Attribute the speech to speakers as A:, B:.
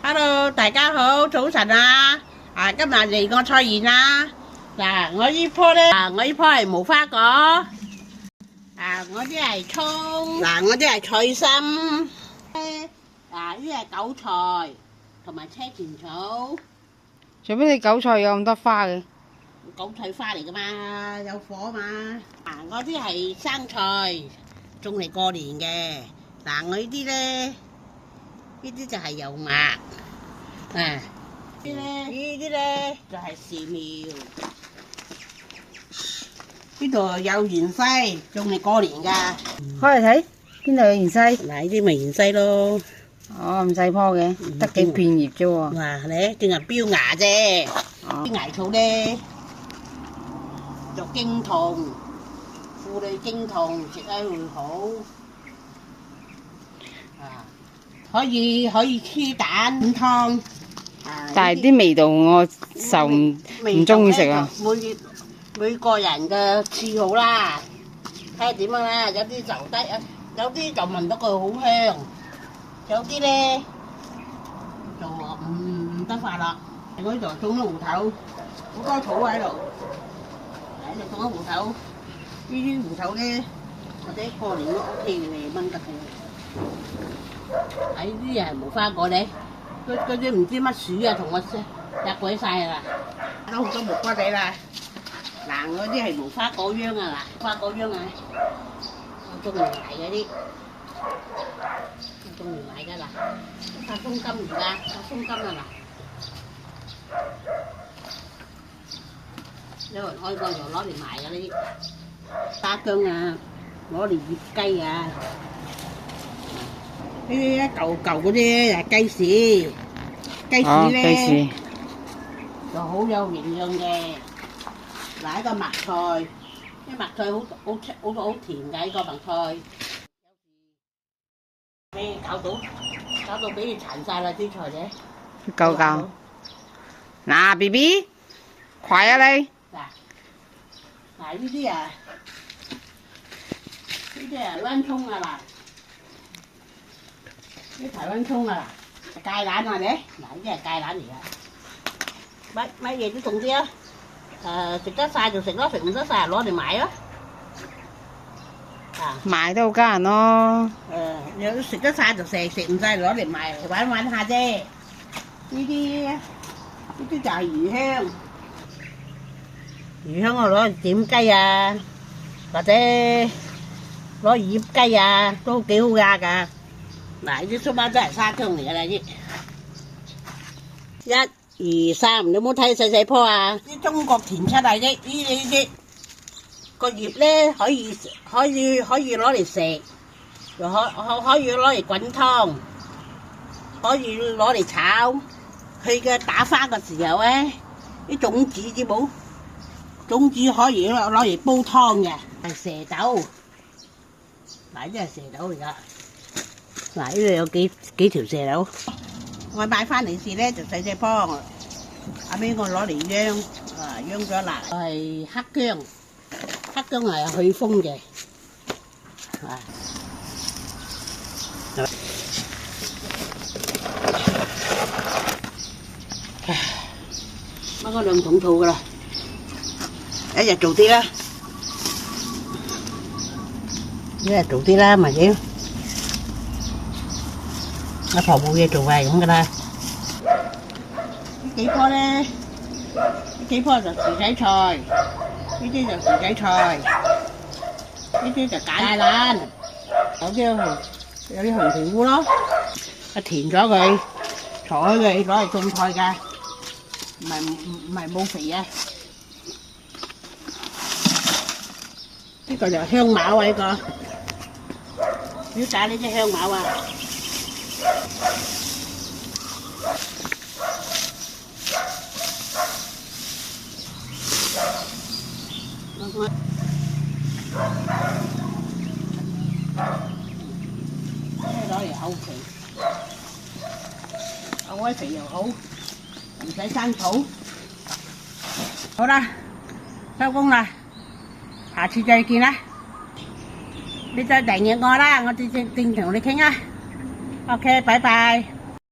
A: Hello，大家好，早晨啊！今日嚟個菜園啦。我呢棵咧，我呢棵係無花果。我啲係葱。我啲係菜心。呢啲係韭菜，同埋車前草。
B: 做咩你韭菜有咁多花嘅？
A: 韭菜花嚟噶嘛，有火嘛。我啲係生菜，種嚟過年嘅。我呢啲咧，呢啲就係油麥。呢啲咧就係樹苗。呢度有芫茜，種嚟過年噶。
B: 開嚟睇，邊度有芫茜？
A: 呢啲咪芫茜咯。
B: 哦，咁細棵嘅，得幾片葉啫喎。
A: 你淨係標芽啫。啲艾草咧就經痛，婦女經痛食咧會好。可以黐蛋五湯。
B: 但係啲味道我就唔中意食啊。
A: 每個人嘅嗜好啦，睇下點樣啦。有啲就得，有啲就聞到佢好香，有啲咧就唔得法啦。我呢度種咗芋頭，好多草喺度，喺度種咗芋頭。呢啲芋頭咧，或者過年都 OK 嘅，炆得嘅。呢啲係無花果咧，嗰啲唔知乜鼠啊，同我夾鬼晒啦，都好多木瓜仔啦。嗰啲係無花果秧啊，花果秧啊，我中意買嗰啲，我中意買噶啦，發松金而家，發松金啊有人開過就攞嚟賣噶呢啲，花薑啊，攞嚟醃雞啊，呢啲一嚿嚿嗰啲係雞屎，雞屎咧就好有營養嘅。一個麥菜，啲麥菜好甜嘅，呢個麥菜。你搞到俾你殘晒啦啲菜啫。
B: 夠。嗱 ，B B， 快啊你！
A: 呢啲啊，呢啲係灣葱啊嗱，呢台灣葱啊嗱，芥蘭啊你，呢啲係芥蘭嚟㗎。乜嘢都種啲啊！食得晒就食咯，食唔得晒就攞嚟賣咯。
B: 賣都好家人咯。
A: 有食得晒就食，食唔晒攞嚟賣玩下啫。呢啲就係魚香，魚香我攞嚟點雞啊，或者攞嚟醃雞啊，都幾好㗎。呢啲粟米都係沙姜嚟㗎啦啲。1、2、3，你有冇睇細細棵啊？啲中國田七啊，呢啲個葉咧可以攞嚟食，又可以攞嚟滾湯，可以攞嚟炒。佢嘅打花嘅時候咧，啲種子知冇？種子可以攞嚟煲湯嘅，係蛇豆。呢啲係蛇豆嚟㗎。呢度有幾條蛇豆。我買翻嚟時咧就細細棵，後尾我攞嚟秧，秧咗啦。係黑薑，黑薑係去風嘅，乜嗰兩桶醋噶啦，一日做啲啦，咪點？阿婆冇嘢做係咁噶啦。呢幾棵咧，呢幾棵就薯仔菜，呢啲就薯仔菜，呢啲就芥蘭，有啲紅皮菇咯。填咗佢，坐開佢攞嚟種菜㗎，唔係冇肥啊。呢個就香茅啊，呢個表姐呢隻香茅啊。攞嚟漚肥，漚開肥又好，唔使生草。好啦，收工啦，下次再見啦。你再訂閱我啦，我正同你傾啊。OK，拜拜。